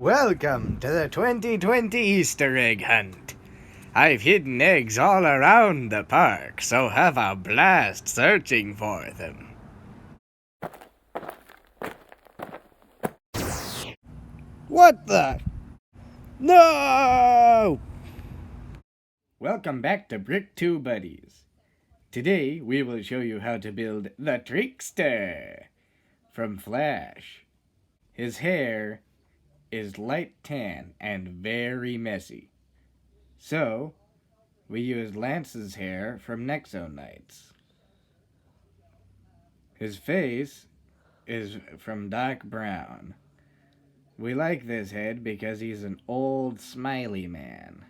Welcome to the 2020 Easter egg hunt. I've hidden eggs all around the park, so have a blast searching for them. What the? No! Welcome back to Brick 2 Buddies. Today we will show you how to build the Trickster from Flash. His hair is light tan and very messy. So, we used Lance's hair from Nexo Knights. His face is from Doc Brown. We like this head because he's an old smiley man.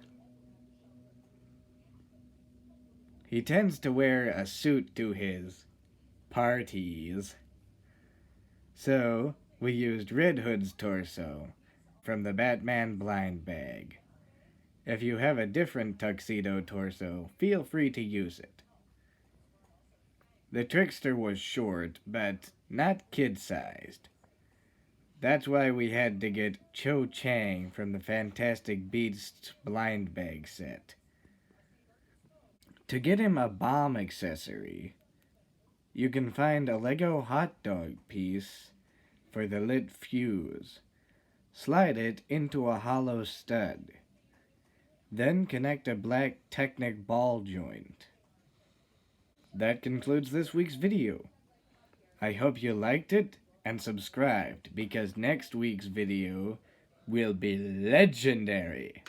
He tends to wear a suit to his parties. So, we used Red Hood's torso from the Batman blind bag. If you have a different tuxedo torso, feel free to use it. The Trickster was short, but not kid-sized. That's why we had to get Cho Chang from the Fantastic Beasts blind bag set. To get him a bomb accessory, you can find a Lego hot dog piece for the lit fuse. Slide it into a hollow stud. Then connect a black Technic ball joint. That concludes this week's video. I hope you liked it and subscribed because next week's video will be legendary.